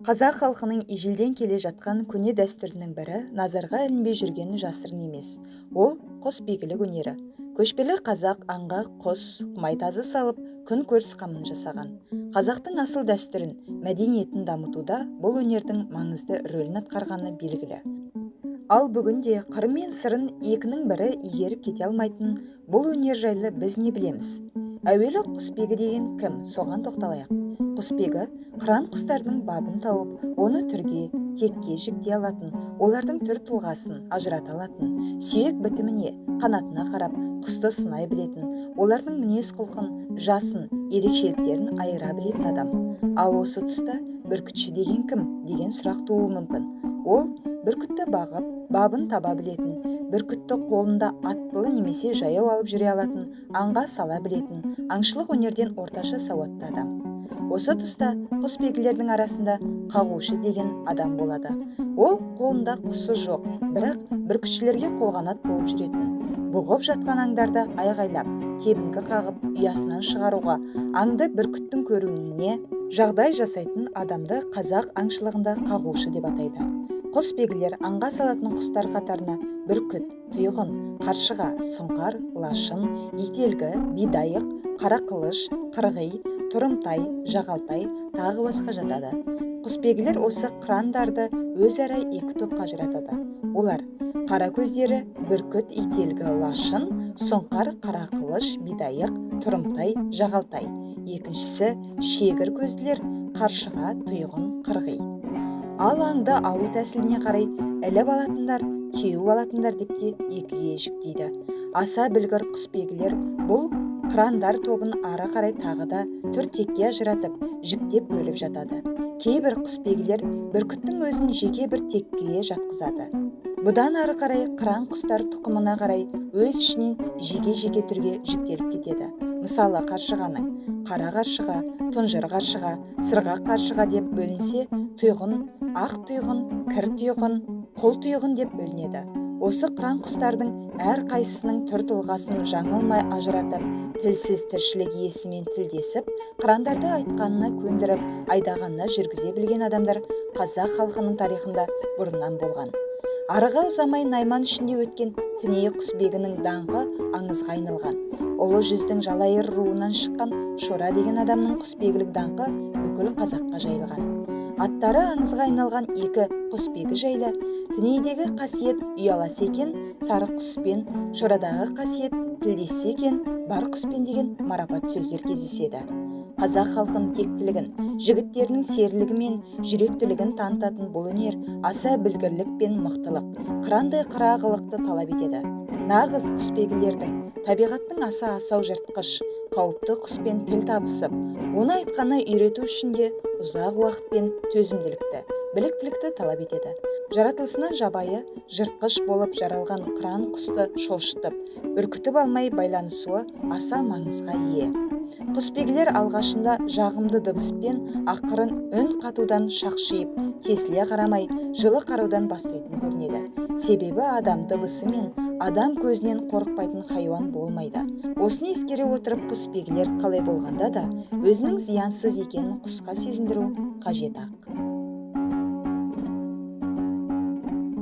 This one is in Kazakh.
Қазақ халқының ежелден келе жатқан көне дәстүрінің бірі назарға ілінбей жүргені жасырын емес. Ол құсбегілік өнері. Көшпелі қазақ аңға құс, майтазы салып, күн көріс қамын жасаған. Қазақтың асыл дәстүрін, мәдениетін дамытуда бұл өнердің маңызды рөлін атқарғаны белгілі. Ал бүгінде қыры мен сырын екінің бірі игеріп кете алмайтын бұл өнер жайлы біз не білеміз? Әуелі құсбегі деген кім? Соған тоқталайық. Құсбегі қыран құстардың бабын тауып, оны түрге, текке жіктей алатын, олардың түр тұлғасын ажырата алатын, сүйек бітіміне, қанатына қарап, құсты сынай білетін, олардың мінез құлқын, жасын, ерекшеліктерін айыра білетін адам. Ал осы тұста бүркітші деген кім деген сұрақ тууы мүмкін. Ол бүркітті бағып, бабын таба білетін, бүркітті қолында аттылы немесе жаяу алып жүре алатын, аңға сала білетін, аңшылық өнерден орташа сауатты адам. Осы тұста құсбегілердің арасында қағушы деген адам болады. Ол қолында құсы жоқ, бірақ бүркітшілерге қолғанат болып жүретін. Бұғып жатқан аңдарды айғайлап, тебінгі қағып, ұясынан шығаруға, аңды бүркіттің көруіне жағдай жасайтын адамды қазақ аңшылығында қағушы деп атайды. Құсбегілер аңға салатын құстар қатарына бүркіт, тұйғын, қаршыға, сұңқар, лашын, ителгі, бидайық, қарақылыш, қырғи, тұрымтай, жағалтай тағы басқа жатады. Құсбегілер осы қырандарды өзара екі топқа ажыратады. Олар қара көздері бүркіт, ителгі, лашын, сұңқар, қарақылыш, бидайық, тұрымтай, жағалтай. Екіншісі шегір көзділер қаршыға, тұйғын, қырғи. Ал аңды алу тәсіліне қарай іліп алатындар, теуіп алатындар деп те екіге жіктейді. Аса білгір құсбегілер бұл қырандар тобын ары қарай тағы да түр текке ажыратып, жіктеп бөліп жатады. Кейбір құсбегілер бүркіттің өзін жеке бір теккеге жатқызады. Бұдан ары қарай қыран құстар тұқымына қарай өз ішінен жеке-жеке түрге жіктеліп кетеді. Мысалы, қаршығаның қара қаршыға, тұнжыр қаршыға, сырғақ қаршыға деп бөлінсе, тұйғын, ақ тұйғын, кір тұйғын, құл тұйғын деп бөлінеді. Осы қыран құстардың әр қайсысының түр тұлғасын жаңылмай ажыратып, тілсіз тіршілік иесімен тілдесіп, қырандарды айтқанына көндіріп, айдағанына жүргізе білген адамдар қазақ халқының тарихында бұрыннан болған. Арыға ұзамай Найман ішінде өткен Тіней құсбегінің даңқы аңызға айналған. Ұлы жүздің Жалайыр руынан шыққан Шора деген адамның құсбегілік даңқы бүкіл қазаққа жайылған. Аттары аңызға айналған екі құсбегі жайлы Тінейдегі қасиет ұялас екен, сары құспен, Шорадағы қасиет тілдессе екен, бар құспен деген марапат сөздер кездеседі. Қазақ халқының тектілігін, жігіттерінің серлігі мен жүректілігін танытатын бұл өнер аса білгірлік пен мықтылық, қырандай қырағылықты талап етеді. Нағыз құсбегілердің табиғаттың аса асау жыртқыш, қауіпті құспен тіл табысып, оны айтқаны үйрету үшін де ұзақ уақыт пен төзімділікті, біліктілікті талап етеді. Жаратылысынан жабайы, жыртқыш болып жаралған қыран құсты шошытып, үркітіп алмай байланысуы аса маңызға ие. Құсбегілер алғашында жағымды дыбыспен ақырын үн қатудан шақшиып, тесіле қарамай, жылы қараудан бастайтын көрінеді. Себебі адам дыбысы мен адам көзінен қорықпайтын хайуан болмайды. Осыны ескере отырып, құсбегілер қалай болғанда да өзінің зиянсыз екенін құсқа сезіндіру қажет ақ.